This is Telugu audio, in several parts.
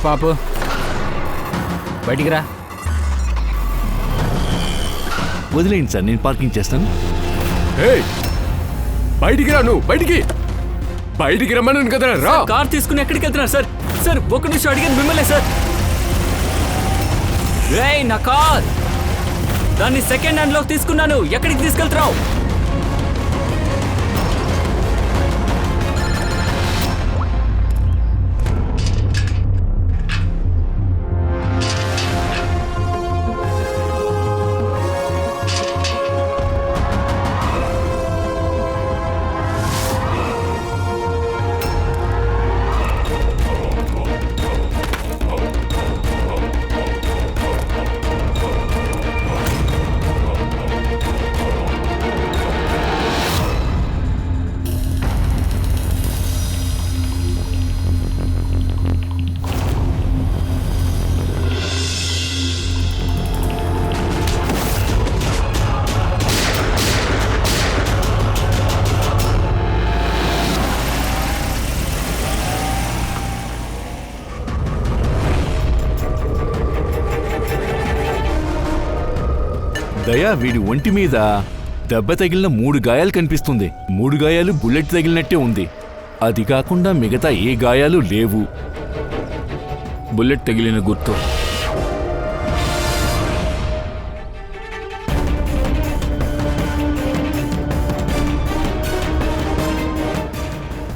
పాపు బయటికి రా. వదిలేండి సార్, నేను పార్కింగ్ చేస్తాను. బయటికి రా, నువ్వు బయటికి రమ్మను కదా. రా. కార్ తీసుకుని ఎక్కడికి వెళ్తున్నారు సార్? సార్ ఒక్క నిమిషం అడిగాను మిమ్మల్ని సార్. నా కార్ దాన్ని సెకండ్ హ్యాండ్ లో తీసుకున్నాను. ఎక్కడికి తీసుకెళ్తున్నావు? దయా, వీడి ఒంటి మీద దెబ్బ తగిలిన 3 గాయాలు కనిపిస్తుంది. 3 గాయాలు బుల్లెట్ తగిలినట్టే ఉంది. అది కాకుండా మిగతా ఏ గాయాలు లేవు. బుల్లెట్ తగిలిన గుర్తు.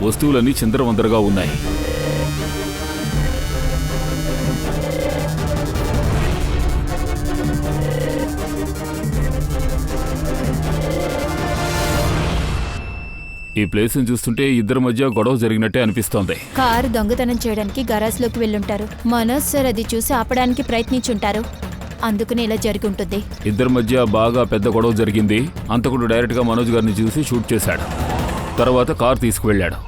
వస్తువులన్నీ చిందరవందరగా ఉన్నాయి. ఈ ప్లేస్ ని చూస్తుంటే ఇద్దరి మధ్య గొడవ జరిగినట్టే అనిపిస్తోంది. కారు దొంగతనం చేయడానికి గరాజ్ లోకి వెళ్ళుంటారు. మనోజ్ సార్ అది చూసి ఆపడానికి ప్రయత్నించుంటారు. అందుకని ఇలా జరిగి ఉంటుంది. ఇద్దరి మధ్య బాగా పెద్ద గొడవ జరిగింది. అంతకుడు డైరెక్ట్ గా మనోజ్ గారిని చూసి షూట్ చేశాడు. తర్వాత కార్ తీసుకువెళ్ళాడు.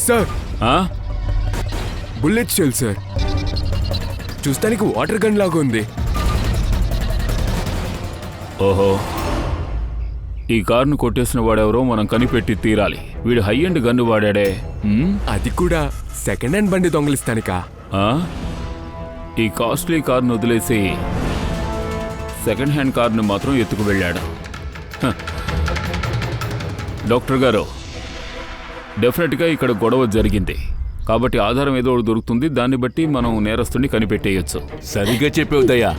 Sir, bullet shell sir. చూస్తానికి వాటర్ గన్ లాగా ఉంది. ఓహో, ఈ కార్ను కొట్టేసిన వాడెవరో మనం కనిపెట్టి తీరాలి. వీడు హై అండ్ గన్ను వాడాడే. అది కూడా సెకండ్ హ్యాండ్ బండి దొంగలిస్తానికా? ఈ కాస్ట్లీ కార్ను వదిలేసి సెకండ్ హ్యాండ్ కార్ను మాత్రం ఎత్తుకు వెళ్ళాడు. డాక్టర్ గారు, డెఫినెట్గా ఇక్కడ గొడవ జరిగింది కాబట్టి ఆధారం ఏదో దొరుకుతుంది. దాన్ని బట్టి మనం నేరస్తుని కనిపెట్టేయచ్చు. సరిగా చెప్పావు దయా.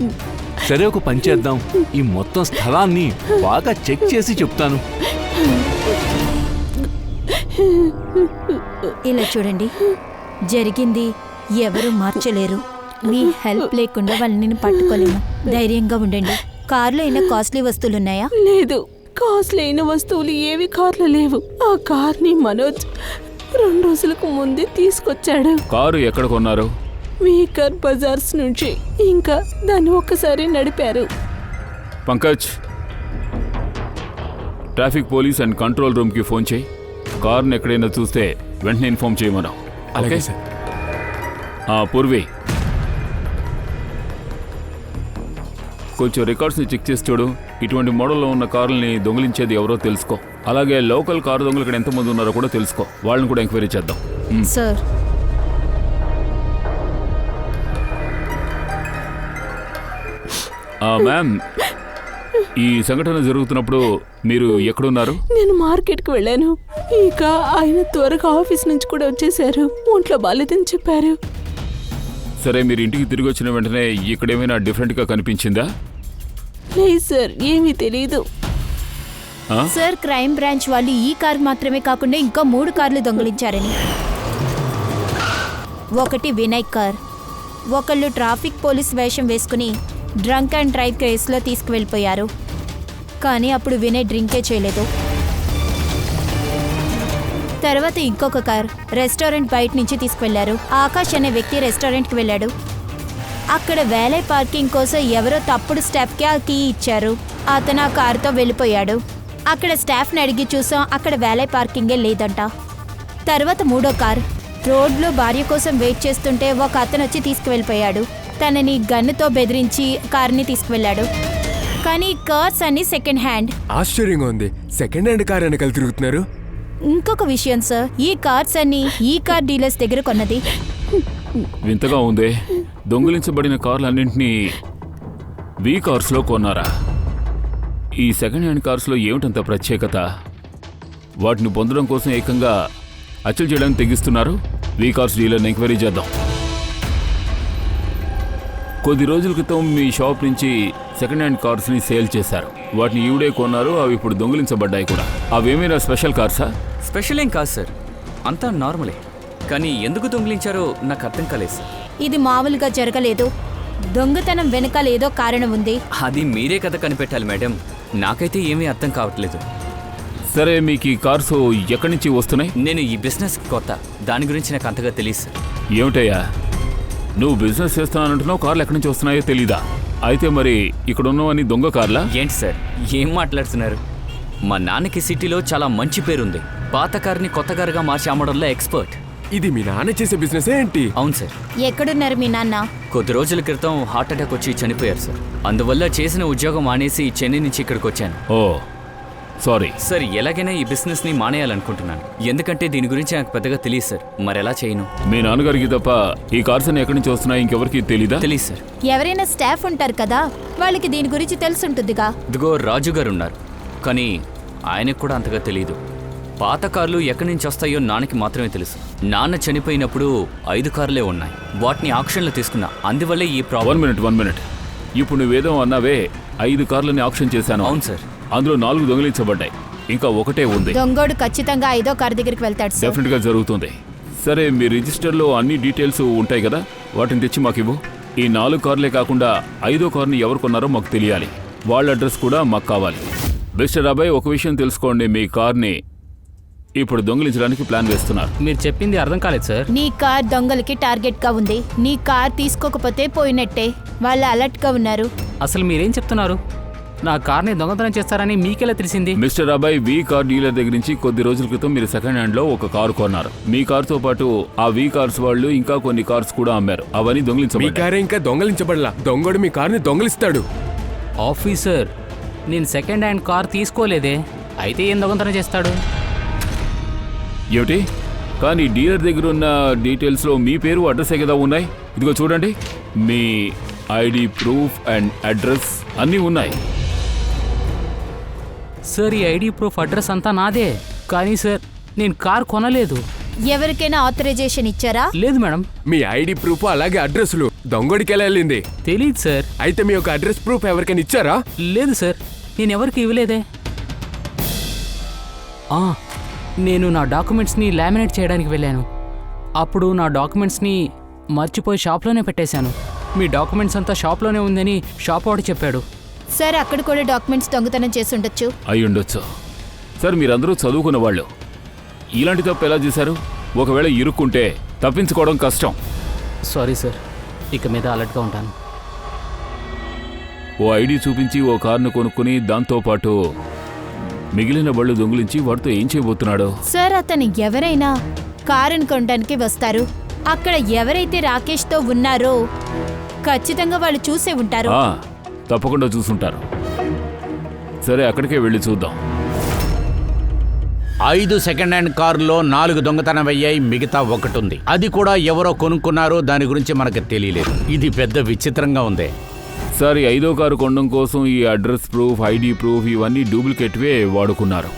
సరే, ఒక పని చేద్దాం. ఈ మొత్తం స్థలాన్ని బాగా చెక్ చేసి చెప్తాను. ఇలా చూడండి, జరిగింది ఎవరు మార్చలేరు. మీ హెల్ప్ లేకుండా వాళ్ళని పట్టుకోలేము. ధైర్యంగా ఉండండి. కార్లో అయినా కాస్ట్లీ వస్తువులున్నాయా? లేదు, కాస్ట్లీ అయిన వస్తువులు ఏవి కార్లో లేవు. ఆ కార్ని మనోజ్ 2 రోజులకు ముందే తీసుకొచ్చాడు. కారు ఎక్కడ కొన్నారు? వీకర్ బజార్స్ నుంచి. ఇంకా దాన్ని ఒక్కసారి నడిపారు. Pankaj, traffic police and control room కి ఫోన్ చేయి. కార్ని ఎక్కడైనా చూస్తే వెంటనే ఇన్ఫార్మ్ చేయమను. అలాగే సార్. పూర్వి, కొంచెం రికార్డ్స్ని చెక్ చేసి చూడు. ఇటువంటి మోడల్లో ఉన్న కార్లని దొంగిలించేది ఎవరో తెలుసుకో. అలాగే లోకల్ కారు దొంగలు ఇక్కడ ఎంతమంది ఉన్నారో కూడా తెలుసుకో. వాళ్ళని కూడా ఎంక్వైరీ చేద్దాం. సార్, మ్యామ్, ఈ సంఘటన జరుగుతున్నప్పుడు మీరు ఎక్కడున్నారు? నేను మార్కెట్కి వెళ్ళాను. ఇక ఆయన త్వరగా ఆఫీస్ నుంచి కూడా వచ్చేసారు. ఒంట్లో బాలేదని చెప్పారు. సరే, మీరు ఇంటికి తిరిగి వచ్చిన వెంటనే ఇక్కడ ఏమైనా డిఫరెంట్గా కనిపించిందా? లేదు సార్, ఏమీ తెలీదు. సార్, క్రైమ్ బ్రాంచ్ వాళ్ళు ఈ కార్ మాత్రమే కాకుండా ఇంకా 3 కార్లు దొంగిలించారని. ఒకటి వినయ్ కార్. ఒకళ్ళు ట్రాఫిక్ పోలీస్ వేషం వేసుకుని డ్రంక్ అండ్ డ్రైవ్ కేసులో తీసుకువెళ్ళిపోయారు. కానీ అప్పుడు వినయ్ డ్రింకే చేయలేదు. తర్వాత ఇంకొక కార్ రెస్టారెంట్ బయట నుంచి తీసుకువెళ్లారు. ఆకాష్ అనే వ్యక్తి రెస్టారెంట్కి వెళ్ళాడు. అక్కడ వేలే పార్కింగ్ కోసం ఎవరో తప్పుడు స్టాఫ్కి ఆ కీ ఇచ్చారు. అతను ఆ కారుతో వెళ్ళిపోయాడు. అక్కడ స్టాఫ్ని అడిగి చూసాం, అక్కడ వేలే పార్కింగే లేదంట. తర్వాత 3వ కార్ రోడ్లో భార్య కోసం వెయిట్ చేస్తుంటే ఒక అతను వచ్చి తీసుకువెళ్ళిపోయాడు. తనని గన్నుతో బెదిరించి కార్ని తీసుకువెళ్ళాడు. కానీ కార్స్ అన్ని సెకండ్ హ్యాండ్. ఆశ్చర్యంగా ఉంది, సెకండ్ హ్యాండ్ కార్ వెనకాల తిరుగుతున్నారు. ఇంకొక విషయం సార్, ఈ కార్స్ అన్ని ఈ కార్ డీలర్స్ దగ్గర కొన్నది. వింతగా ఉందే, దొంగిలించబడిన కార్లన్నింటినీ వీ కార్స్లో కొన్నారా? ఈ సెకండ్ హ్యాండ్ కార్స్లో ఏమిటంత ప్రత్యేకత? వాటిని పొందడం కోసం ఏకంగా అచ్చలు చేయడానికి తెగిస్తున్నారు. వీ కార్స్ డీలర్ని ఎంక్వైరీ చేద్దాం. కొద్ది రోజుల క్రితం మీ షాప్ నుంచి సెకండ్ హ్యాండ్ కార్స్ని సేల్ చేశారు. వాటిని ఈవిడే కొన్నారు, అవి ఇప్పుడు దొంగిలించబడ్డాయి కూడా. అవేమైనా స్పెషల్ కార్సా? స్పెషల్ ఏం కాదు సార్, అంతా నార్మలే. కానీ ఎందుకు దొంగిలించారో నాకు అర్థం కాలేదు సార్. ఇది మామూలుగా జరగలేదు. దొంగతనం వెనకాల ఏదో కారణం ఉంది. అది మీరే కదా కనిపెట్టాలి మేడం. నాకైతే ఏమీ అర్థం కావట్లేదు. సరే, మీకు ఈ కార్స్ ఎక్కడి నుంచి వస్తున్నాయి? నేను ఈ బిజినెస్ కొత్త, దాని గురించి నాకు అంతగా తెలియదు సార్. ఏమిటయ్యా, నువ్వు బిజినెస్ చేస్తానంటున్నావు, కార్లు ఎక్కడి నుంచి వస్తున్నాయో తెలీదా? అయితే మరి ఇక్కడ ఉన్నవన్నీ దొంగ కార్లా? ఏంటి సార్ ఏం మాట్లాడుతున్నారు? మా నాన్నకి సిటీలో చాలా మంచి పేరుంది. పాత కార్ని కొత్త కారుగా మార్చి అమ్మడంలో ఎక్స్పర్ట్. ఇది మీ నాన్న చేసే బిజినెస్ ఏంటి? అవును సార్. ఎక్కడున్నారు మీ నాన్న? కొద్ది రోజుల క్రితం హార్ట్ అటాక్ వచ్చి చనిపోయారు సార్. అందువల్ల చేసిన ఉద్యోగం మానేసి చెన్నై నుంచి ఇక్కడికి వచ్చాను. ఓ సారీ సార్, ఎలాగైనా ఈ బిజినెస్ ని మానేయాలనుకుంటున్నాను. ఎందుకంటే దీని గురించి నాకు పెద్దగా తెలియదు సార్. మరెలా చేయను? మీ నాన్నగారికి తప్ప ఈ కార్స్ అన్ని ఎక్కడి నుంచి వస్తున్నాయి ఇంకెవరికి తెలీదా? తెలియదు సార్. ఎవరైనా స్టాఫ్ ఉంటారు కదా, వాళ్ళకి దీని గురించి తెలుసుంటుందిగా. ఇదిగో రాజు గారు ఉన్నారు, కానీ ఆయనకు కూడా అంతగా తెలియదు. పాత కార్లు ఎక్కడి నుంచి వస్తాయో నాన్నకి మాత్రమే తెలుసు. నాన్న చనిపోయినప్పుడు 5 కార్లే ఉన్నాయి. వాటిని ఆక్షన్లో తీసుకున్నా. అందువల్లే ఈ ప్రాబ్లం. 1 మినిట్. ఇప్పుడు నువ్వేదో అన్నావే, 5 కార్లని ఆక్షన్ చేశాను. అవును సార్. అందులో 4 దొంగిలించబడ్డాయి, ఇంకా ఒకటే ఉంది. దొంగోడు ఖచ్చితంగా 5వ కారు దగ్గరికి వెళ్తాడు సార్. డెఫినెట్ గా జరుగుతుంది. సరే, మీ రిజిస్టర్లో అన్ని డీటెయిల్స్ ఉంటాయి కదా, వాటిని తెచ్చి మాకు ఇవ్వు. ఈ 4 కార్లే కాకుండా 5వ కార్ని ఎవరు కొన్నారో మాకు తెలియాలి. వాళ్ళ అడ్రస్ కూడా మాకు కావాలి. మిస్టర్ అభయ్, ఒక విషయం తెలుసుకోండి. మీ కార్ని ఇప్పుడు దొంగిలించడానికి ప్లాన్ వేస్తున్నారు. మీరు చెప్పింది అర్థం కాలేదు సార్. నీ కార్ దొంగలకి టార్గెట్ గా ఉంది. నీ కార్ తీసుకోకపోతే పోయినట్టే. వాళ్ళు అలర్ట్ గా ఉన్నారు. అసలు మీరేం చెప్తున్నారు? నా కార్ని దొంగతనం చేస్తారని మీకెలా తెలిసింది? Mister Abhay, we car dealer దగ్గర నుంచి కొద్ది రోజుల క్రితం మీరు సెకండ్ హ్యాండ్ లో ఒక కారు కొన్నారు. మీ కారుతో పాటు ఆ వీ కార్స్ వాళ్ళు ఇంకా కొన్ని కార్స్ కూడా అమ్మారు. అవన్నీ మీ దొంగిలించబడ్డాయి. కారే ఇంకా దొంగలించబడలా. దొంగడు మీ కార్ని దొంగలిస్తాడు. ఆఫీసర్, నేను సెకండ్ హ్యాండ్ కార్ తీసుకోలేదే. అయితే ఏం దొంగతనం చేస్తాడు? ఏమిటి? కానీ డీలర్ దగ్గర ఉన్న డీటెయిల్స్లో మీ పేరు అడ్రస్ కదా ఉన్నాయి. ఇదిగో చూడండి, మీ ఐడి ప్రూఫ్ అండ్ అడ్రస్ అన్నీ ఉన్నాయి. సార్, ఈ ఐడి ప్రూఫ్ అడ్రస్ అంతా నాదే. కానీ సార్, నేను కార్ కొనలేదు. ఎవరికైనా ఆథరైజేషన్ ఇచ్చారా? లేదు మేడం. మీ ఐడి ప్రూఫ్ అలాగే అడ్రస్లు దొంగడికి ఎలా వెళ్ళింది? తెలీదు సార్. అయితే మీ యొక్క అడ్రస్ ప్రూఫ్ ఎవరికైనా ఇచ్చారా? లేదు సార్, నేను ఎవరికి ఇవ్వలేదే. నేను నా డాక్యుమెంట్స్ని లామినేట్ చేయడానికి వెళ్ళాను. అప్పుడు నా డాక్యుమెంట్స్ని మర్చిపోయి షాప్లోనే పెట్టేశాను. మీ డాక్యుమెంట్స్ అంతా షాప్లోనే ఉందని షాప్ వాడు చెప్పాడు. సార్, అక్కడ కూడా డాక్యుమెంట్స్ దొంగతనం చేసి ఉండొచ్చు. అయి ఉండొచ్చు. సార్, మీరందరూ చదువుకున్న వాళ్ళు, ఇలాంటి తప్పు ఎలా చేశారు? ఒకవేళ ఇరుక్కుంటే తప్పించుకోవడం కష్టం. సారీ సార్, ఇక మీద అలర్ట్గా ఉంటాను. ఓ ఐడి చూపించి ఓ కారును కొనుక్కుని దాంతోపాటు మిగిలిన బళ్ళు దొంగిలించి వాటితో ఏం చేయబోతున్నాడు? సార్, అతను ఎవరైనా కారుని కొనడానికి వస్తారు. అక్కడ ఎవరైతే రాకేష్తో ఉన్నారో ఖచ్చితంగా వాళ్ళు చూసే ఉంటారు. తప్పకుండా చూసుంటారు. సరే, అక్కడికే వెళ్ళి చూద్దాం. 5 సెకండ్ హ్యాండ్ కారులో 4 దొంగతనం అయ్యాయి, మిగతా 1 ఉంది. అది కూడా ఎవరో కొనుక్కున్నారో దాని గురించి మనకు తెలియలేదు. ఇది పెద్ద విచిత్రంగా ఉంది. సార్, 5వ కారు కొనడం కోసం ఈ అడ్రస్ ప్రూఫ్, ఐడి ప్రూఫ్ ఇవన్నీ డూప్లికేట్వే వాడుకున్నారు.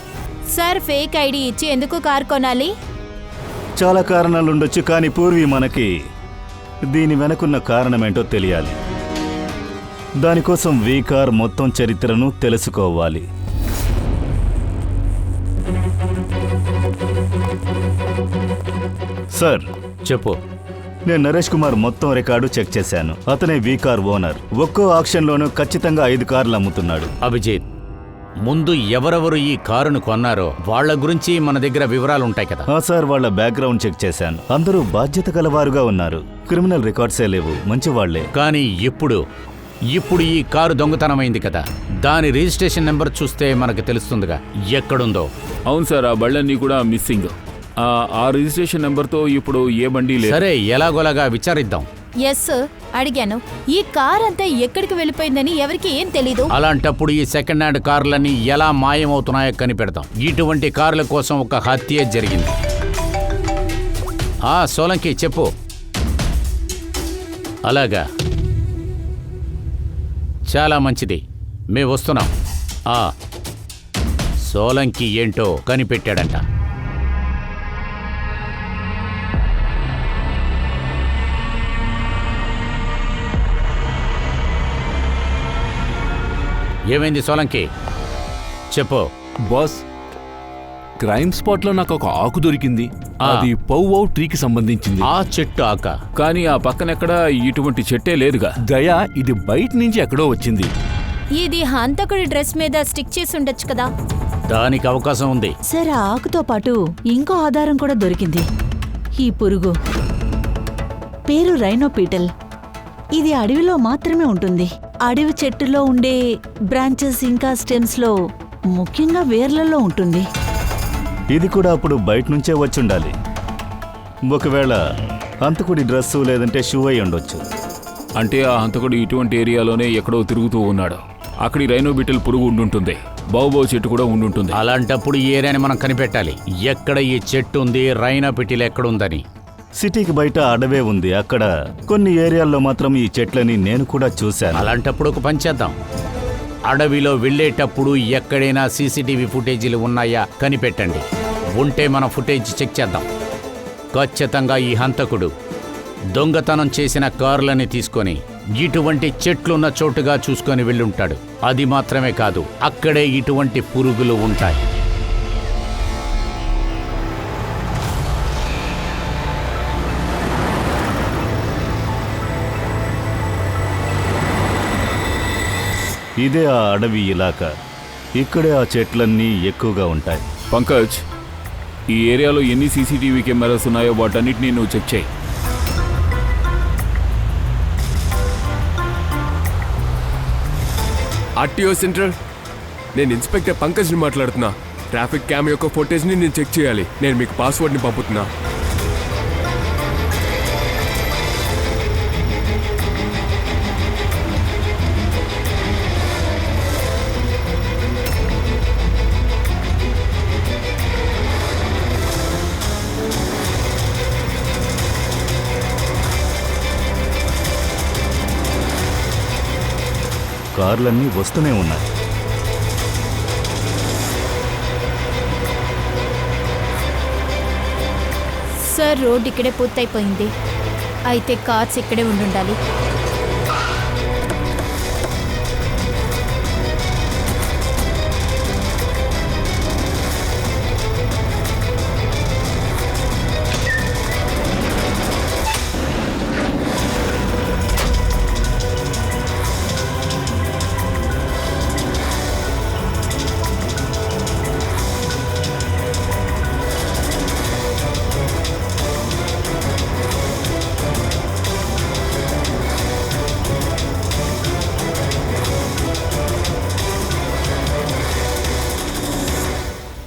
సార్, ఫేక్ ఐడి ఇచ్చి ఎందుకు కారు కొనాలి? చాలా కారణాలు ఉండొచ్చు, కానీ పూర్వి మనకి దీని వెనకున్న కారణమేంటో తెలియాలి. దానికోసం వీ కార్ మొత్తం చరిత్రను తెలుసుకోవాలి. సార్, చెప్పు. నేను నరేష్ కుమార్ మొత్తం రికార్డు చెక్ చేశాను. అతనే వీ కార్ ఓనర్. ఒక్కో ఆక్షన్లోనూ ఖచ్చితంగా 5 కార్లు అమ్ముతున్నాడు. అభిజిత్, ముందు ఎవరెవరు ఈ కారును కొన్నారో వాళ్ళ గురించి మన దగ్గర వివరాలు ఉంటాయి కదా? సార్, వాళ్ళ బ్యాక్గ్రౌండ్ చెక్ చేశాను. అందరూ బాధ్యత గలవారుగా ఉన్నారు. క్రిమినల్ రికార్డ్సే లేవు, మంచివాళ్లే. కానీ ఇప్పుడు ఈ కారు దొంగతనమైంది కదా, దాని రిజిస్ట్రేషన్ నెంబర్ చూస్తే మనకు తెలుస్తుందిగా ఎక్కడుందో. అవును సార్, ఆ బళ్ళన్నీ కూడా మిస్సింగ్. ఆ రిజిస్ట్రేషన్ నెంబర్తో ఇప్పుడు ఏ బండి లేదు. సరే, ఎలాగోలాగా విచారిద్దాం. ఎస్ సార్, అడిగాను. ఈ కార్ అంతా ఎక్కడికి వెళ్ళిపోయిందని ఎవరికి ఏం తెలీదు. అలాంటప్పుడు ఈ సెకండ్ హ్యాండ్ కార్లన్నీ ఎలా మాయమవుతున్నాయో కనిపెడతాం. ఇటువంటి కార్ల కోసం ఒక హత్య జరిగింది. సోలంకి చెప్పు. అలాగా, చాలా మంచిది. మేము వస్తున్నాం. సోలంకి ఏంటో కనిపెట్టాడంట. ఏమైంది సోలంకి? చెప్పు. బాస్, క్రైమ్ స్పాట్ లో నాకు ఒక ఆకు దొరికింది. అది పౌవౌ ట్రీకి సంబంధించింది. ఆ చెట్టు ఆక? కానీ ఆ పక్కనెక్కడ ఇటువంటి చెట్టే లేదుగా. దయా, ఇది బయట నుంచి ఎక్కడో వచ్చింది. ఇది హంతకుడి డ్రెస్ మీద స్టిక్ చేసి ఉండొచ్చు కదా. దానికి అవకాశం ఉంది. సరే, ఆకుతో పాటు ఇంకో ఆధారం కూడా దొరికింది. ఈ పురుగు పేరు రైనోపీటల్. ఇది అడవిలో మాత్రమే ఉంటుంది. అడవి చెట్టులో ఉండే బ్రాంచెస్ ఇంకా స్టెమ్స్ లో, ముఖ్యంగా వేర్లలో ఉంటుంది. ఇది కూడా అప్పుడు బయట నుంచే వచ్చుండాలి. ఒకవేళ హంతకుడి డ్రెస్సు లేదంటే షూ అయి ఉండొచ్చు. అంటే ఆ హంతకుడు ఇటువంటి ఏరియాలోనే ఎక్కడో తిరుగుతూ ఉన్నాడు. అక్కడి రైనోబిటల్ పురుగు ఉండుంటుంది. బావుబావు చెట్టు కూడా ఉండుంటుంది. అలాంటప్పుడు ఈ ఏరియాని మనం కనిపెట్టాలి. ఎక్కడ ఈ చెట్టు ఉంది, రైనోపిటిల్ ఎక్కడుందని. సిటీకి బయట అడవే ఉంది. అక్కడ కొన్ని ఏరియాల్లో మాత్రం ఈ చెట్లని నేను కూడా చూశాను. అలాంటప్పుడు ఒక పని చేద్దాం. అడవిలో వెళ్ళేటప్పుడు ఎక్కడైనా సీసీటీవీ ఫుటేజీలు ఉన్నాయా కనిపెట్టండి. ఉంటే మనం ఫుటేజ్ చెక్ చేద్దాం. ఖచ్చితంగా ఈ హంతకుడు దొంగతనం చేసిన కార్లని తీసుకొని ఇటువంటి చెట్లున్న చోటుగా చూసుకొని వెళ్ళుంటాడు. అది మాత్రమే కాదు, అక్కడే ఇటువంటి పురుగులు ఉంటాయి. ఇదే ఆ అడవి ఇలాకా. ఇక్కడే ఆ చెట్లన్నీ ఎక్కువగా ఉంటాయి. పంకజ్, ఈ ఏరియాలో ఎన్ని సీసీటీవీ కెమెరాస్ ఉన్నాయో వాటన్నిటినీ నువ్వు చెక్ చేయి. ఆర్టీఓ సెంట్రల్, నేను ఇన్స్పెక్టర్ పంకజ్ని మాట్లాడుతున్నా. ట్రాఫిక్ క్యామ్ యొక్క ఫోటేజ్ని నేను చెక్ చేయాలి. నేను మీకు పాస్వర్డ్ని పంపుతున్నా. కార్లన్నీ వస్తూనే ఉన్నాయి. సార్, రోడ్ ఇక్కడే పూర్తయిపోయింది. అయితే కార్స్ ఇక్కడే ఉండుండాలి.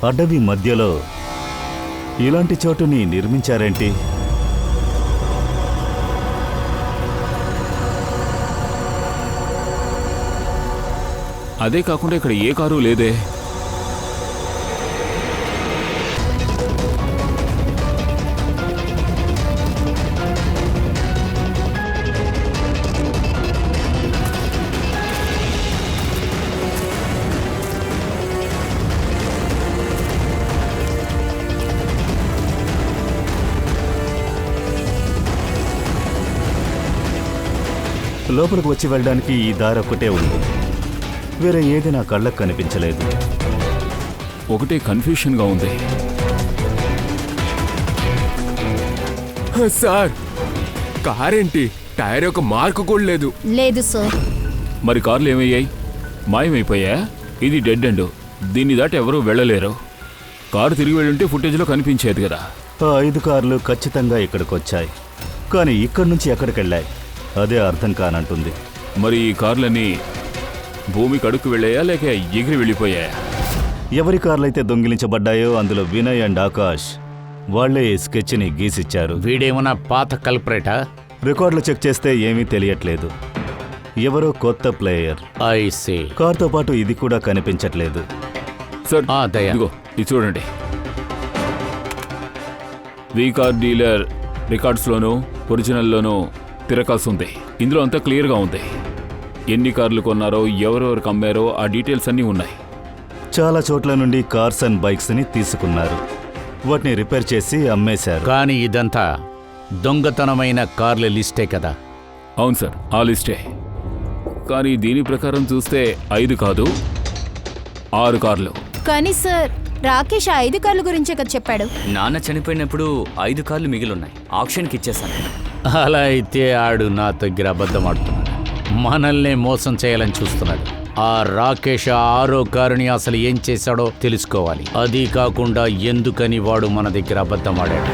అడవి మధ్యలో ఇలాంటి చోటుని నిర్మించారేంటి? అదే కాకుండా ఇక్కడ ఏ కారు లేదే. లోపలికి వచ్చి వెళ్ళడానికి ఈ దారి ఒక్కటే ఉంది. వేరే ఏది నా కళ్ళకు కనిపించలేదు. ఒకటే కన్ఫ్యూషన్గా ఉంది. సార్, కారేంటి? టైర్ యొక్క మార్కు కూడా లేదు. లేదు సార్. మరి కార్లు ఏమయ్యాయి? మాయమైపోయా? ఇది డెడ్ ఎండ్. దీన్ని దాటి ఎవరూ వెళ్ళలేరు. కారు తిరిగి వెళ్ళుంటే ఫుటేజ్లో కనిపించేది కదా. ఆ 5 కార్లు ఖచ్చితంగా ఇక్కడికి వచ్చాయి. కానీ ఇక్కడి నుంచి ఎక్కడికి వెళ్ళాయి అదే అర్థం కానంటుంది. మరి ఈ కార్లన్నీ భూమికి అడుక్కు వెళ్ళాయా లేక ఎగిరి వెళ్ళిపోయాయా? ఎవరి కార్లైతే దొంగిలించబడ్డాయో అందులో వినయ్ అండ్ ఆకాష్ వాళ్లే స్కెచ్ని గీసిచ్చారు. వీడేమన్నా పాత కల్పరేటా? రికార్డులు చెక్ చేస్తే ఏమీ తెలియట్లేదు. ఎవరో కొత్త ప్లేయర్. I see. కార్తో పాటు ఇది కూడా కనిపించట్లేదు. సార్, దయా, ఇదిగో ఇది చూడండి. వీ కార్ డీలర్ రికార్డ్స్లోనూ ఒరిజినల్లోనూ తిరకాల్సి ఉంది. ఇందులో అంతా క్లియర్గా ఉంది. ఎన్ని కార్లు కొన్నారో, ఎవరెవరికి అమ్మారో ఆ డీటెయిల్స్ అన్నీ ఉన్నాయి. చాలా చోట్ల నుండి కార్స్ అండ్ బైక్స్ని తీసుకున్నారు. వాటిని రిపేర్ చేసి అమ్మేశారు. కానీ ఇదంతా దొంగతనమైన కార్ల లిస్టే కదా? అవును సార్, ఆ లిస్టే. కానీ దీని ప్రకారం చూస్తే 5 కాదు 6 కార్లు. కానీ సార్, రాకేష్ ఆ 5 కార్ల గురించే కదా చెప్పాడు. నాన్న చనిపోయినప్పుడు 5 కార్లు మిగిలిన్నాయి, ఆక్షన్కి ఇచ్చేసాను. అలా అయితే ఆడు నా దగ్గర అబద్ధం ఆడుతున్నాడు. మనల్నే మోసం చేయాలని చూస్తున్నాడు. ఆ రాకేష్ 6వ కారుని అసలు ఏం చేశాడో తెలుసుకోవాలి. అది కాకుండా ఎందుకని వాడు మన దగ్గర అబద్ధం ఆడాడు.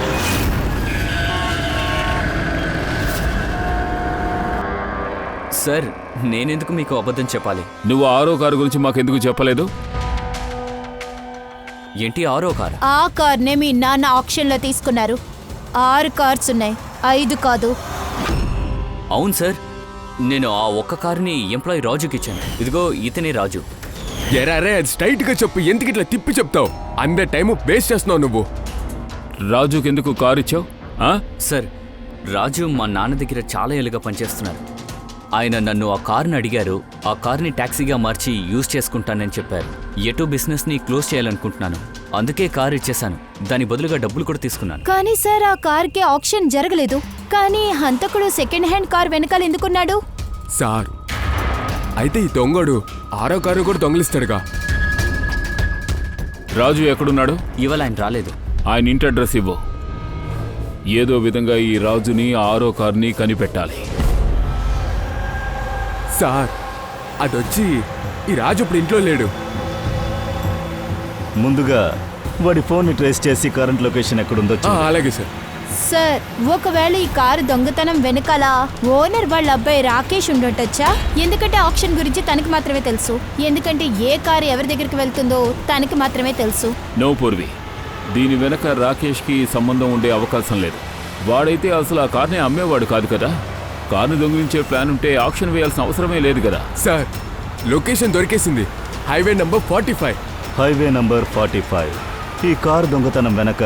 సార్, నేనెందుకు మీకు అబద్ధం చెప్పాలి? నువ్వు 6వ కారు గురించి మాకెందుకు చెప్పలేదు? ఏంటి 6వ కారు? ఆ కార్నే మీ నాన్న ఆక్షన్లో తీసుకున్నారు. 6 కార్స్ ఉన్నాయి, 5 కాదు. అవును సార్, నేను ఆ ఒక్క కారుని ఎంప్లాయీ రాజుకి ఇచ్చాను. ఇదిగో ఇతనే రాజు. ఎరా రే, అది స్ట్రైట్గా చెప్పు, ఎందుకు ఇట్లా తిప్పి చెప్తావు? అందే టైము వేస్ట్ చేస్తున్నావు నువ్వు. రాజుకి ఎందుకు కారు ఇచ్చావు? సార్, రాజు మా నాన్న దగ్గర చాలా ఏళ్ళుగా పనిచేస్తున్నారు. ఆయన నన్ను ఆ కారుని అడిగారు. ఆ కారుని ట్యాక్సీగా మార్చి యూజ్ చేసుకుంటానని చెప్పారు. ఎటు బిజినెస్ని క్లోజ్ చేయాలనుకుంటున్నాను, అందుకే కారు ఇచ్చేశాను. దాని బదులుగా డబ్బులు కూడా తీసుకున్నాను. కానీ సార్, ఆ కార్కి ఆక్షన్ జరగలేదు. కానీ హంతకుడు సెకండ్ హ్యాండ్ కార్ వెనకాల ఎందుకున్నాడు? సార్, అయితే ఈ దొంగడు 6వ కారు కూడా దొంగలిస్తాడుగా. రాజు ఎక్కడున్నాడు? ఇవాళ ఆయన రాలేదు. ఆయన ఇంటి అడ్రస్ ఇవ్వు. ఏదో విధంగా ఈ రాజుని 6వ కారుని కనిపెట్టాలి. సార్, అదొచ్చి ఈ రాజు ఇప్పుడు ఇంట్లో లేడు. ముందుగా వాడి ఫోన్ని ట్రేస్ చేసి కరెంట్ లొకేషన్ ఎక్కడుందో చూడు. అలాగే సార్. సార్, ఒకవేళ ఈ కారు దొంగతనం వెనకాల ఓనర్ వాళ్ళ అబ్బాయి రాకేష్ ఉండొచ్చా? ఎందుకంటే ఆప్షన్ గురించి తనకి మాత్రమే తెలుసు. ఎందుకంటే ఏ కారు ఎవరి దగ్గరికి వెళ్తుందో తనకి మాత్రమే తెలుసు. నో పూర్వి, దీని వెనక రాకేష్కి సంబంధం ఉండే అవకాశం లేదు. వాడైతే అసలు ఆ కార్ని అమ్మేవాడు కాదు కదా. కార్ను దొంగిలించే ప్లాన్ ఉంటే ఆక్షన్ వేయాల్సిన అవసరమే లేదు కదా. సార్, లొకేషన్ దొరికేసింది. Highway number 45. Highway number 45. ఈ కారు దొంగతనం వెనక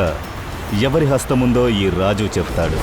ఎవరి హస్తముందో ఈ రాజు చెప్తాడు.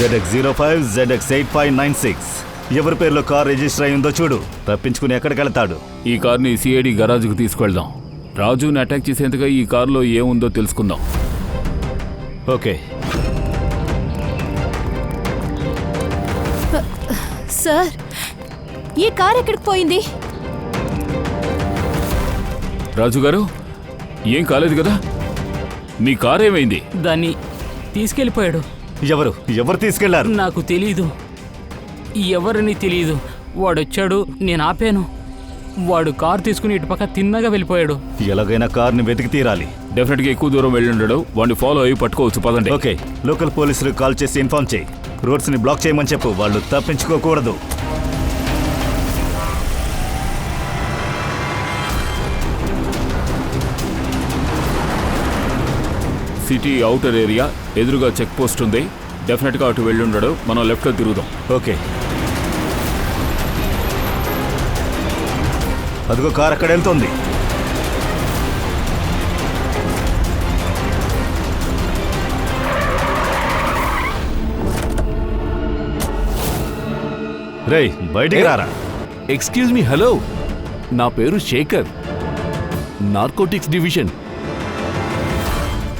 ZX05 ZX8596. ఎవరి పేరులో కార్ రిజిస్టర్ అయ్యిందో చూడు. తప్పించుకుని ఎక్కడికి వెళ్తాడు? ఈ కార్ని సిఐడి గరాజుకు తీసుకెళ్దాం. రాజుని అటాక్ చేసేందుగా ఈ కారులో ఏముందో తెలుసుకుందాం. ఓకే సార్, ఈ కార్ ఎక్కడికి పోయింది? రాజు గారు, ఏం కాలేదు కదా? మీ కార్ ఏమైంది? దాన్ని తీసుకెళ్ళిపోయాడు. ఎవరు తీసుకెళ్లారు? నాకు తెలీదు, ఎవరని తెలీదు. వాడొచ్చాడు, నేను ఆపాను. వాడు కారు తీసుకుని ఇటుపక్క తిన్నగా వెళ్ళిపోయాడు. ఎలాగైనా కార్ని వెతికి తీరాలి. డెఫినెట్గా ఎక్కువ దూరం వెళ్ళి ఉండడు. వాడిని ఫాలో అయ్యి పట్టుకోవచ్చు. పదండి. ఓకే, లోకల్ పోలీసులకు కాల్ చేసి ఇన్ఫార్మ్ చేయి. రోడ్స్ని బ్లాక్ చేయమని చెప్పు. వాళ్ళు తప్పించుకోకూడదు. సిటీ అవుటర్ ఏరియా ఎదురుగా చెక్ పోస్ట్ ఉంది. డెఫినెట్గా అటు వెళ్ళి ఉండడు. మనం లెఫ్ట్లో తిరుగుదాం. ఓకే. అదిగో కార్ అక్కడ వెళ్తోంది. రేయ్, బయటికి రారా. ఎక్స్క్యూజ్ మీ, హలో, నా పేరు శేఖర్, నార్కోటిక్స్ డివిజన్.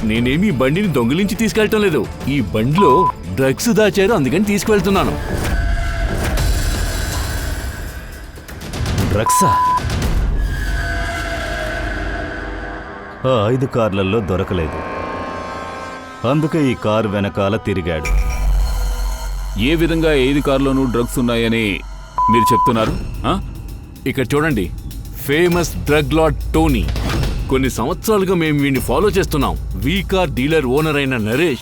నేనేమి ఈ బండిని దొంగిలించి తీసుకెళ్ళటం లేదు. ఈ బండిలో డ్రగ్స్ దాచారు, అందుకని తీసుకువెళ్తున్నాను. డ్రగ్సా? ఆ 5 కార్లలో దొరకలేదు. అందుకే ఈ కారు వెనకాల తిరిగాడు. ఏ విధంగా 5 కార్లోనూ డ్రగ్స్ ఉన్నాయని మీరు చెప్తున్నారు? ఇక్కడ చూడండి, ఫేమస్ డ్రగ్ లార్డ్ టోనీ. కొన్ని సంవత్సరాలుగా మేము వీడిని ఫాలో చేస్తున్నాం. వీ కార్ డీలర్ ఓనర్ అయిన నరేష్,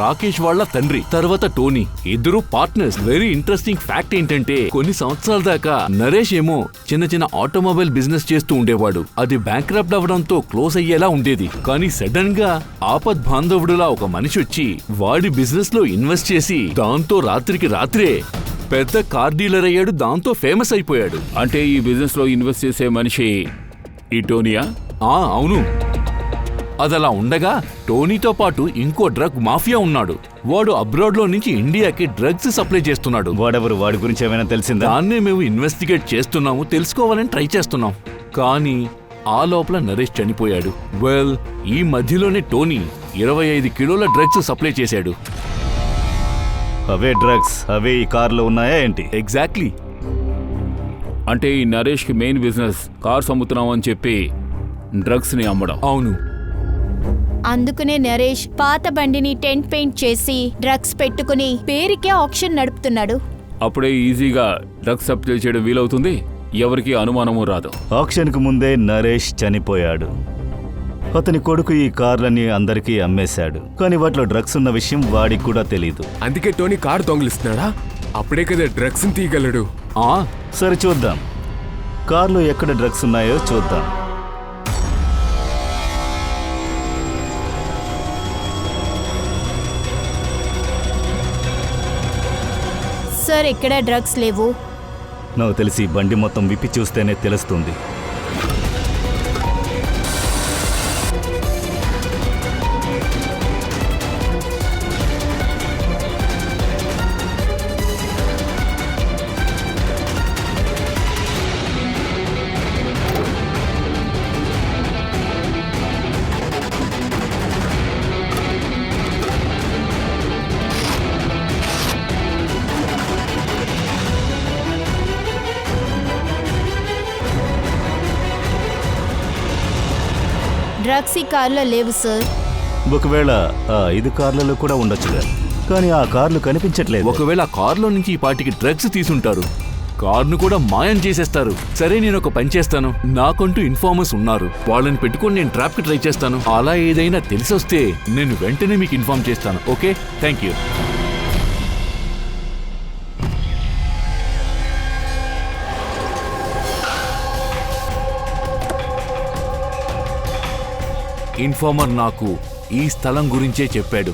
రాకేష్ వాళ్ళ తండ్రి, తర్వాత టోనీ, ఇద్దరు పార్ట్నర్స్. వెరీ ఇంట్రెస్టింగ్ ఫ్యాక్ట్ ఏంటంటే, కొన్ని సంవత్సరాల దాకా నరేష్ ఏమో చిన్న చిన్న ఆటోమొబైల్ బిజినెస్ చేస్తూ ఉండేవాడు. అది బ్యాంక్రప్ట్ అవ్వడంతో క్లోజ్ అయ్యేలా ఉండేది. కానీ సడన్ గా ఆపద్ బాంధవుడులా ఒక మనిషి వచ్చి వాడి బిజినెస్ లో ఇన్వెస్ట్ చేసి దాంతో రాత్రికి రాత్రే పెద్ద కార్ డీలర్ అయ్యాడు. దాంతో ఫేమస్ అయిపోయాడు. అంటే ఈ బిజినెస్ లో ఇన్వెస్ట్ చేసే మనిషి ఈ టోనీయా? అవును. అదలా ఉండగా టోనీతో పాటు ఇంకో డ్రగ్ మాఫియా ఉన్నాడు. వాడు అబ్రాడ్ లో నుంచి ఇండియాకి డ్రగ్స్ సప్లై చేస్తున్నాడు. వాడెవరు? వాడి గురించి ఏమైనా తెలిసిందా? దాన్నే మేము ఇన్వెస్టిగేట్ చేస్తున్నాము, తెలుసుకోవాలని ట్రై చేస్తున్నాం. కానీ ఆ లోపల నరేష్ చనిపోయాడు. వెల్, ఈ మధ్యలోనే టోనీ 25 కిలోల డ్రగ్స్ సప్లై చేశాడు. అవే డ్రగ్స్ అవే ఈ కార్లో ఉన్నాయా ఏంటి? ఎగ్జాక్ట్లీ. అంటే ఈ నరేష్కి మెయిన్ బిజినెస్ కార్స్ అమ్ముతున్నామని చెప్పి డ్రగ్స్ ని అమ్మడం. అవును. అందుకనే నరేష్ పాత బండిని టెంట్ పెయింట్ చేసి డ్రగ్స్ పెట్టుకుని పేరుకే ఆక్షన్ నడుపుతున్నాడు. అప్పుడే ఈజీగా డ్రగ్స్ సప్లై చేయడం వీలవుతుంది, ఎవరికి అనుమానము రాదు. ఆక్షన్కు ముందే నరేష్ చనిపోయాడు. అతని కొడుకు ఈ కార్లని అందరికీ అమ్మేశాడు. కానీ వాటిలో డ్రగ్స్ ఉన్న విషయం వాడికి కూడా తెలీదు. అందుకే టోనీ కార్ దొంగిలిస్తున్నాడా? అప్పుడే కదా డ్రగ్స్ తీయగలడు. సరే చూద్దాం, కార్లో ఎక్కడ డ్రగ్స్ ఉన్నాయో చూద్దాం. సార్, ఇక్కడ డ్రగ్స్ లేవు. నాకు తెలిసి బండి మొత్తం విప్పి చూస్తేనే తెలుస్తుంది. డ్రగ్స్ ఈ కార్లో లేవు సార్. ఒకవేళ ఆ 5 కార్లలో కూడా ఉండొచ్చుగా, కానీ ఆ కార్లు కనిపించట్లేదు. ఒకవేళ ఆ కార్లో నుంచి ఈ పాటికి డ్రగ్స్ తీసుంటారు. కార్ను కూడా మాయం చేసేస్తారు. సరే, నేను ఒక పని చేస్తాను. నాకంటూ ఇన్ఫార్మర్స్ ఉన్నారు, వాళ్ళని పెట్టుకొని నేను ట్రాప్కి ట్రై చేస్తాను. అలా ఏదైనా తెలిసొస్తే నేను వెంటనే మీకు ఇన్ఫార్మ్ చేస్తాను. Okay, thank you. ఇన్ఫార్మర్ నాకు ఈ స్థలం గురించే చెప్పాడు.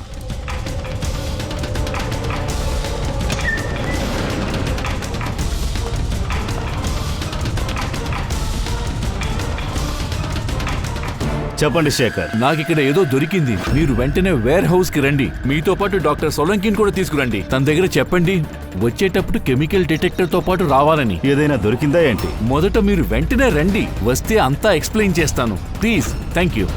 చెప్పండి శేఖర్. నాకిక్కడ ఏదో దొరికింది. మీరు వెంటనే వేర్ హౌస్ కి రండి. మీతో పాటు డాక్టర్ సోలంకిని కూడా తీసుకురండి. తన దగ్గర చెప్పండి వచ్చేటప్పుడు కెమికల్ డిటెక్టర్ తో పాటు రావాలని. ఏదైనా దొరికిందా ఏంటి? మొదట మీరు వెంటనే రండి, వస్తే అంతా ఎక్స్ప్లెయిన్ చేస్తాను. Please. Thank you.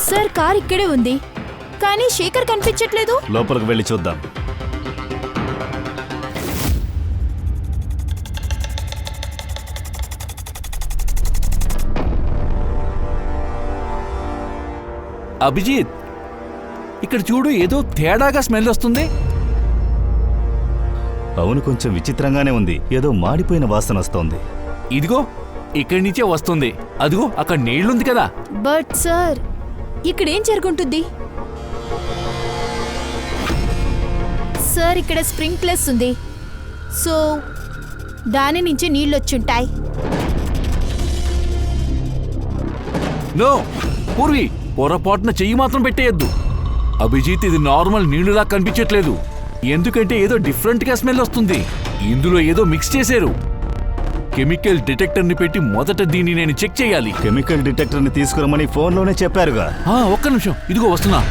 Sir, car ఇక్కడే ఉంది, కానీ శేఖర్ కనిపించట్లేదు. లోపలికి వెళ్ళి చూద్దాం. అభిజిత్, ఇక్కడ చూడు, ఏదో తేడాగా స్మెల్ వస్తుంది. అవును, కొంచెం విచిత్రంగానే ఉంది. ఏదో మాడిపోయిన వాసన వస్తోంది. ఇదిగో ఇక్కడి నుంచే వస్తుంది. అదిగో అక్కడ నీళ్లుంది కదా. బట్ సార్, ఇక్కడేం జరుగుంటుంది? సార్, ఇక్కడ స్ప్రింక్లర్స్ ఉంది, సో దాని నుంచి నీళ్ళు వచ్చుంటాయి. నో పూర్వి, పొరపాటున చెయ్యి మాత్రం పెట్టేయద్దు. అభిజిత్, ఇది నార్మల్ నీళ్లులా కనిపించట్లేదు. ఎందుకంటే ఏదో డిఫరెంట్ గా స్మెల్ వస్తుంది. ఇందులో ఏదో మిక్స్ చేశారు. కెమికల్ డిటెక్టర్ ని పెట్టి మొదట దీన్ని నేను చెక్ చేయాలి. కెమికల్ డిటెక్టర్ ని తీసుకురమని ఫోన్లోనే చెప్పారుగా. ఒక్క నిమిషం, ఇదిగో వస్తున్నా.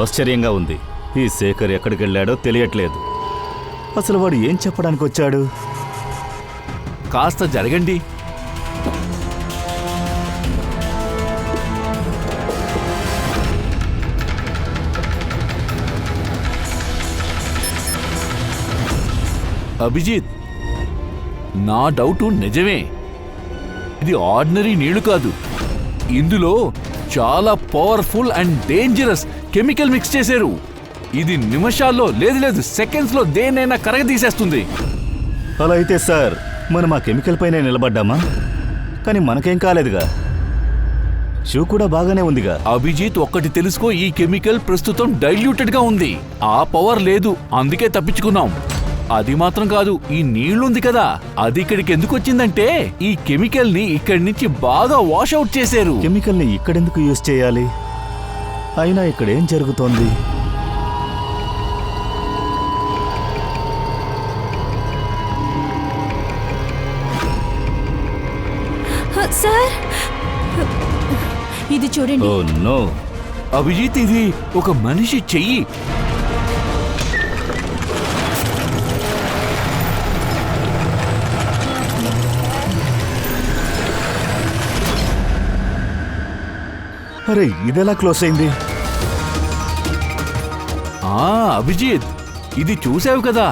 ఆశ్చర్యంగా ఉంది. ఈ శేఖర్ ఎక్కడికి వెళ్ళాడో తెలియట్లేదు. అసలు వాడు ఏం చెప్పడానికి వచ్చాడు? కాస్త జరగండి. అభిజిత్, నా డౌటు నిజమే. ఇది ఆర్డినరీ నీళ్లు కాదు. ఇందులో చాలా powerful and dangerous chemical mix చేశారు. ఇది నిమిషాల్లో, లేదు సెకండ్స్ లో దేన్నైనా కరగదీసేస్తుంది. అలా అయితే సార్, మనం ఆ కెమికల్ పైనే నిలబడ్డామా? కానీ మనకేం కాలేదుగా. షూ కూడా బాగానే ఉందిగా. అభిజిత్, ఒక్కటి తెలుసుకో, ఈ కెమికల్ ప్రస్తుతం డైల్యూటెడ్ గా ఉంది. ఆ పవర్ లేదు, అందుకే తప్పించుకున్నాం. అది మాత్రం కాదు, ఈ నీళ్లుంది కదా, అది ఇక్కడికి ఎందుకు వచ్చిందంటే ఈ కెమికల్ ని ఇక్కడి నుంచి బాగా వాష్ అవుట్ చేశారు. కెమికల్ ని ఇక్కడెందుకు యూజ్ చేయాలి? అయినా ఇక్కడేం జరుగుతోంది? సార్, ఇది చూడండి. Oh no. అభిజిత్, ఇది ఒక మనిషి చెయ్యి. అరే, ఇదెలా క్లోజ్ అయింది? అభిజిత్, ఇది చూసావు కదా,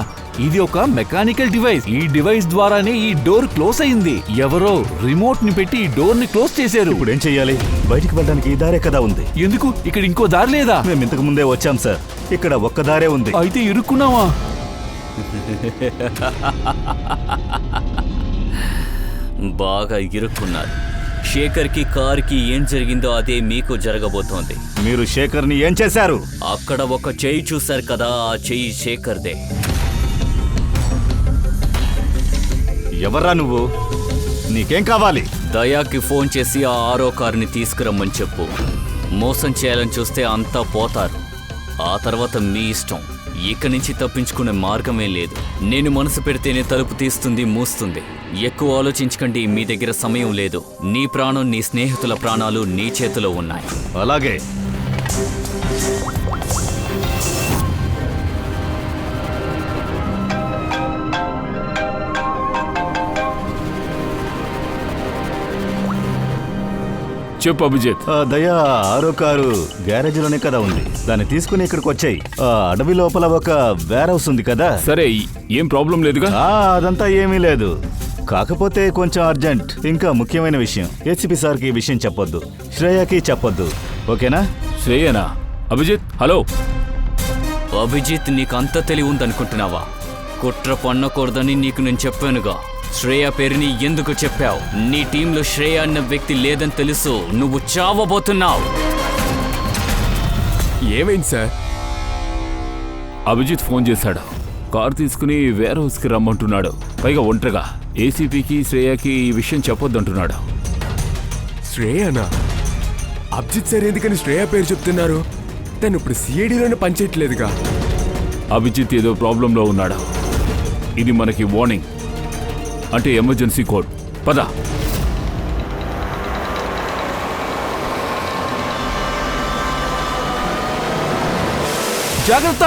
ఇది ఒక మెకానికల్ డివైస్. ఈ డివైస్ ద్వారానే ఈ డోర్ క్లోజ్ అయింది. ఎవరో రిమోట్ ని పెట్టి ఈ డోర్ ని క్లోజ్ చేశారు. ఇప్పుడు ఏం చెయ్యాలి? బయటికి వెళ్ళడానికి ఈ దారే కదా ఉంది. ఎందుకు? ఇక్కడ ఇంకో దారి లేదా? మేము ఇంతకు ముందే వచ్చాం సార్. ఇక్కడ ఒక్క దారే ఉంది. అయితే ఇరుక్కున్నావా? బాగా ఇరుక్కున్నారు. శేఖర్కి కార్కి ఏం జరిగిందో అదే మీకు జరగబోతోంది. మీరు శేఖర్ని ఏం చేశారు? అక్కడ ఒక చెయ్యి చూశారు కదా, ఆ చెయ్యి శేఖర్దే. ఎవర్రా నువ్వు? నీకేం కావాలి? దయాకి ఫోన్ చేసి ఆ 6వ కారుని తీసుకురమ్మని చెప్పు. మోసం చేయాలని చూస్తే అంతా పోతారు. ఆ తర్వాత మీ ఇష్టం. ఇక్కడి నుంచి తప్పించుకునే మార్గమే లేదు. నేను మనసు పెడితేనే తలుపు తీస్తుంది, మూస్తుంది. ఎక్కువ ఆలోచించకండి, మీ దగ్గర సమయం లేదు. నీ ప్రాణం, నీ స్నేహితుల ప్రాణాలు నీ చేతిలో ఉన్నాయి. అలాగే. చెప్పు అభిజిత్. దయా, 6వ కారు గ్యారేజ్ లోనే కదా ఉంది. దాన్ని తీసుకుని ఇక్కడికి వచ్చాయి. అడవి లోపల ఒక వేర్ హౌస్ ఉంది కదా. సరే, ఏం ప్రాబ్లం లేదుగా? అదంతా ఏమీ లేదు. కాకపోతే కొంచెం అర్జెంట్, ఇంకా ముఖ్యమైన విషయం. ఏసీపీ సార్కి ఈ విషయం చెప్పొద్దు, శ్రేయకి చెప్పొద్దు. ఓకేనా? శ్రేయనా? అభిజిత్, హలో. అభిజిత్, నీకు అంత తెలివి ఉందనుకుంటున్నావా? కుట్ర పన్నకూడదని నీకు నేను చెప్పానుగా. శ్రేయ పేరుని ఎందుకు చెప్పావు? నీ టీంలో శ్రేయ అన్న వ్యక్తి లేదని తెలుసు. నువ్వు చావబోతున్నావు. ఏమైంది సార్? అభిజిత్ ఫోన్ చేశాడు. కార్ తీసుకుని వేర్ హౌస్కి రమ్మంటున్నాడు. పైగా ఒంటరిగా. ఏసీపీకి శ్రేయకి ఈ విషయం చెప్పొద్దంటున్నాడు. శ్రేయనా? అభిజిత్ సార్ ఎందుకని శ్రేయ పేరు చెప్తున్నారు? తను ఇప్పుడు సిఐడిలోనే పనిచేయట్లేదుగా. అభిజిత్ ఏదో ప్రాబ్లంలో ఉన్నాడు. ఇది మనకి వార్నింగ్, అంటే ఎమర్జెన్సీ కోడ్. పద. జాగ్రత్త!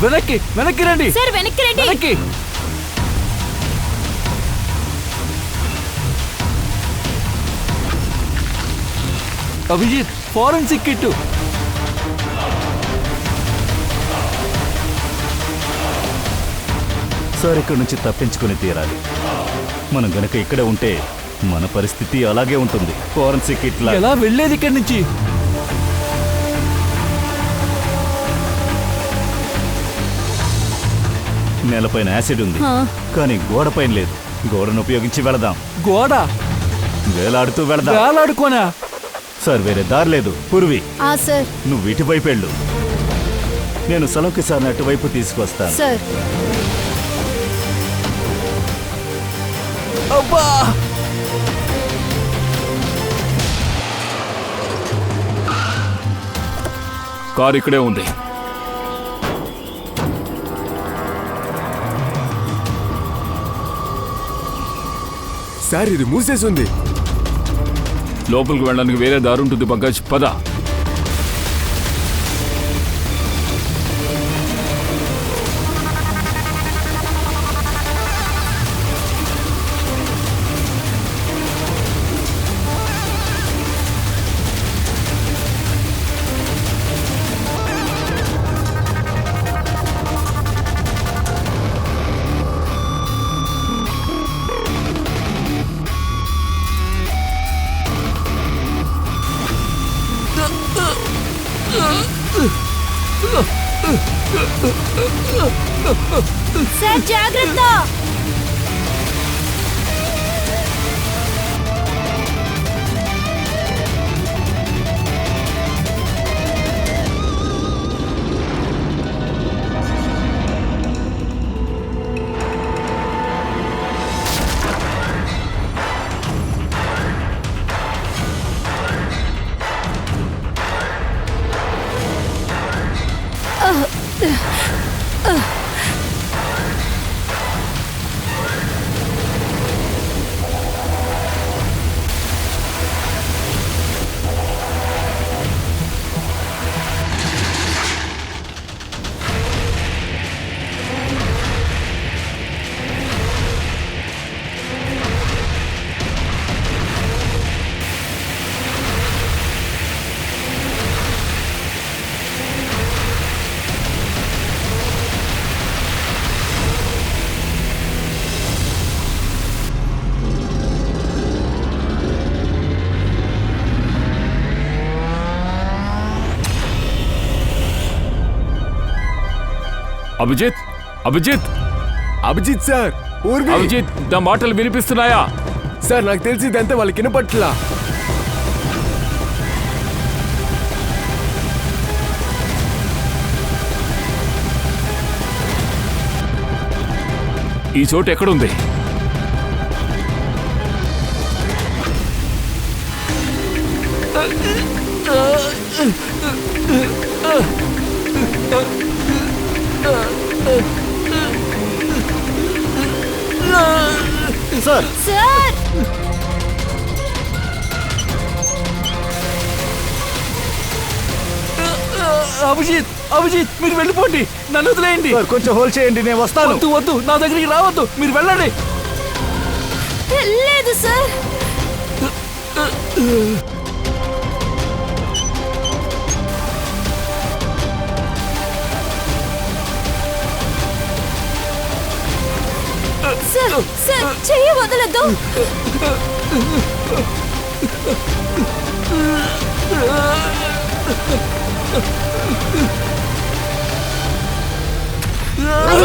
వెనక్కి వెనక్కి రండి. సార్, వెనక్కి రండి. వెనక్కి. Abhijit, forensic kit. సార్, ఇక్కడ నుంచి తప్పించుకుని తీరాలి. మనం గనక ఇక్కడే ఉంటే మన పరిస్థితి అలాగే ఉంటుంది. ఫారెన్సిక్ కిట్ లా. ఎలా వెళ్ళేది ఇక్కడి నుంచి? నేలపైన యాసిడ్ ఉంది, కానీ గోడపైన లేదు. గోడను ఉపయోగించి వెళదాం. గోడ వేలాడుతూ వెళదాం. వేలాడుకోనా? సార్, వేరే దారి లేదు. పూర్వి, సార్. నువ్వు ఇటువైపు వెళ్ళు. నేను సలోకి సార్ని అటువైపు తీసుకొస్తాను. సార్, అబ్బా! కార్ ఇక్కడే ఉంది. సార్ ఇది మూసేసి ఉంది. లోపలికి వెళ్ళడానికి వేరే దారి ఉంటుంది పంకజ్, పద. సార్ జాగ్రత్త. అభిజిత్, అభిజిత్, అభిజిత్ సార్, అభిజిత్, నా మాటలు వినిపిస్తున్నాయా? సార్ నాకు తెలిసి ఇదంతా వాళ్ళకి వినపట్లా. ఈ చోటు ఎక్కడుంది? సార్ సార్ అభిజిత్, అభిజిత్, మీరు వెళ్ళిపోండి, నన్ను వదిలేయండి. సార్ కొంచెం హోల్డ్ చేయండి, నేను వస్తాను. వద్దు వద్దు, నా దగ్గరికి రావద్దు, మీరు వెళ్ళండి. లేదు సార్. సార్ సార్ చెయ్యి వదలొద్దు.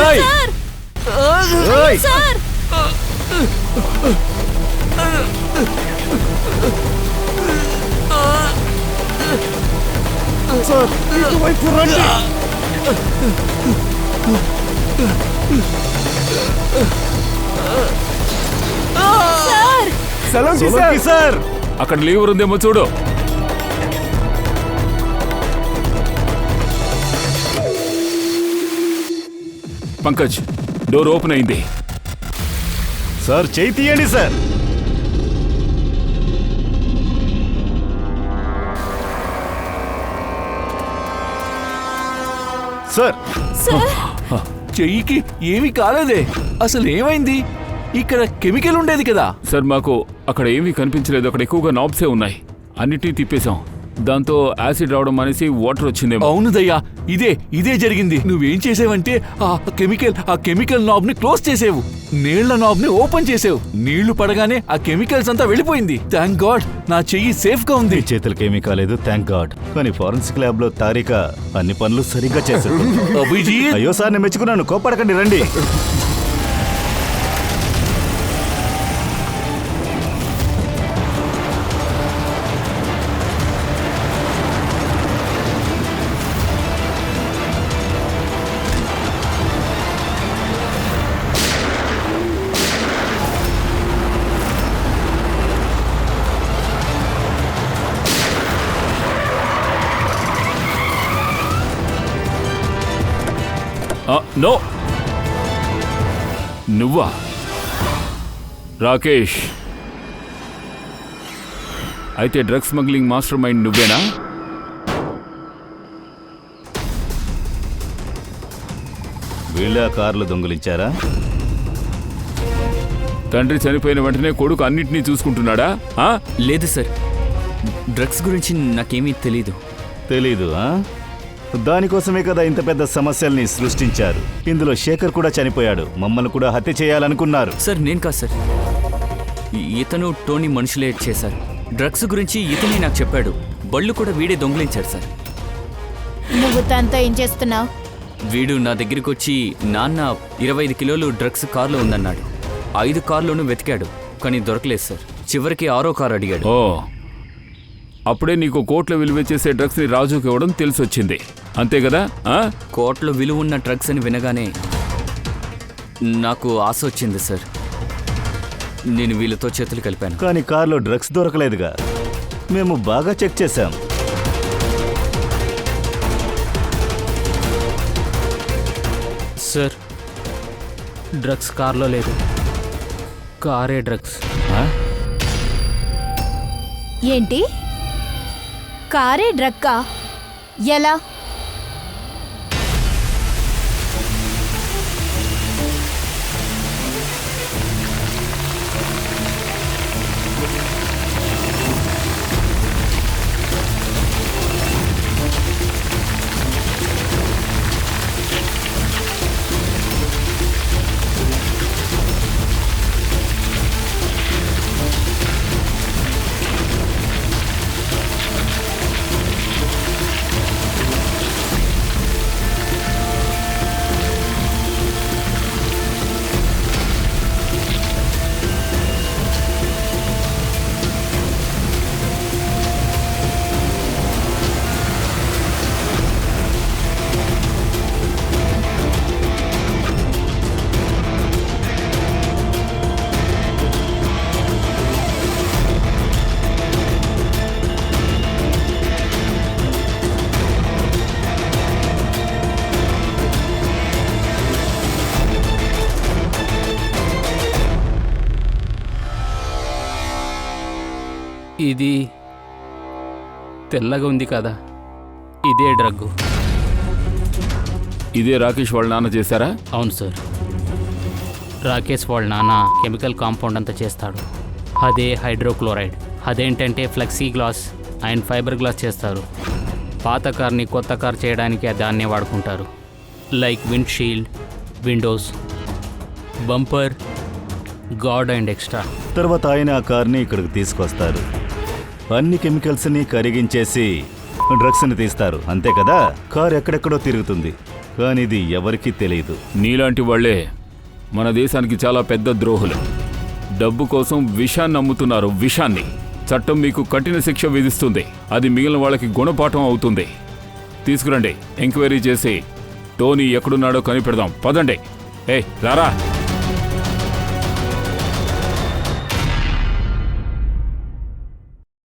ఏయ్! సార్ ఏయ్! సార్ సార్ ఇటువైపు రండి. సార్ సలోంకి సోలంకి సార్ అక్కడ లీవర్ ఉందేమో చూడు. పంకజ్, డోర్ ఓపెన్ అయింది. సార్ చేయి తీయండి సార్. సార్ సార్ చెయ్యికి ఏమీ కాలేదే, అసలు ఏమైంది? ఇక్కడ కెమికల్ ఉండేది కదా. సార్ మాకు అక్కడ ఏమీ కనిపించలేదు. అక్కడ ఎక్కువగా నాబ్సే ఉన్నాయి. అన్నిటినీ తిప్పేశాం. దాంతో యాసిడ్ రావడం అనేసి వాటర్ వచ్చిందేమో. అవును దయ్యా, ఇదే జరిగింది. నువ్వేం చేసావంటే ఆ కెమికల్ నాబ్ ని క్లోజ్ చేసేవు, నీళ్ల నాబ్ ని ఓపెన్ చేసేవు. నీళ్లు పడగానే ఆ కెమికల్స్ అంతా వెళ్ళిపోయింది. థ్యాంక్ గాడ్, నా చెయ్యి సేఫ్ గా ఉంది. చేతులకి ఏమీ కాలేదు, థ్యాంక్ గాడ్. కానీ ఫారెన్సిక్ ల్యాబ్ లో తారిక అన్ని పనులు సరిగ్గా చేశాడు. అభిజిత్, అయ్యో సార్, నేను మెచ్చుకున్నాను, కోపడకండి, రండి. నో, నువ్వా రాకేష్? అయితే డ్రగ్స్ స్మగ్లింగ్ మాస్టర్ మైండ్ నువ్వేనా? వీళ్ళ కార్లు దొంగిలించారా? తండ్రి చనిపోయిన వెంటనే కొడుకు అన్నిటినీ చూసుకుంటున్నాడా? లేదు సార్, డ్రగ్స్ గురించి నాకేమీ తెలీదు. తెలీదు ఆ? దానికోసమే కదా ఇంత పెద్ద సమస్యల్ని సృష్టించారు. ఇందులో శేఖర్ కూడా చనిపోయాడు. మమ్మల్ని కూడా హత్య చేయాలనుకున్నారు. సార్ నేను కాదు సార్, ఇతను టోనీ మనుషులే చేశారు. డ్రగ్స్ గురించి ఇతనే నాకు చెప్పాడు. బళ్ళు కూడా వీడే దొంగిలించాడు సార్. నువ్వు తనతో ఏం చేస్తున్నావు? వీడు నా దగ్గరికి వచ్చి నాన్న 25 కిలోలు డ్రగ్స్ కార్లో ఉందన్నాడు. 5 కార్లోనూ వెతికాడు, కానీ దొరకలేదు సార్. చివరికి 6వ కారు అడిగాడు. ఓ, అప్పుడే నీకు కోట్ల విలువ చేసే డ్రగ్స్ ని రాజుకి ఇవ్వడం తెలిసొచ్చింది, అంతే కదా? కోట్ల విలువ ఉన్న డ్రగ్స్ అని వినగానే నాకు ఆశ వచ్చింది సార్. నేను వీళ్ళతో చేతులు కలిపాను. కానీ కార్లో డ్రగ్స్ దొరకలేదుగా. మేము బాగా చెక్ చేశాం. సార్, డ్రగ్స్ కార్లో లేదు, కారే డ్రగ్స్. ఏంటి? కారే డ్రగ్గా? ఎలా? ఇది తెల్లగా ఉంది కదా, ఇదే డ్రగ్గు. ఇదే రాకేష్ వాళ్ళ నాన్న చేశారా? అవును సార్, రాకేష్ వాళ్ళ నాన్న కెమికల్ కాంపౌండ్ అంతా చేస్తాడు. అదే హైడ్రోక్లోరైడ్. అదేంటంటే flexi glass and fibre glass చేస్తారు. పాత కార్ని కొత్త కార్ చేయడానికి దాన్నే వాడుకుంటారు. Like wind shield, Windows, bumper, gourd and extra. తర్వాత ఆయన ఆ కార్ని ఇక్కడికి తీసుకొస్తారు. అన్ని కెమికల్స్ని కరిగించేసి డ్రగ్స్ని తీస్తారు, అంతే కదా? కార్ ఎక్కడెక్కడో తిరుగుతుంది, కానీ ఇది ఎవరికీ తెలియదు. నీలాంటి వాళ్లే మన దేశానికి చాలా పెద్ద ద్రోహులు. డబ్బు కోసం విషాన్ని అమ్ముతున్నారు. విషాన్ని. చట్టం మీకు కఠిన శిక్ష విధిస్తుంది. అది మిగిలిన వాళ్ళకి గుణపాఠం అవుతుంది. తీసుకురండి, ఎంక్వైరీ చేసి టోనీ ఎక్కడున్నాడో కనిపెడదాం. పదండి. రారా.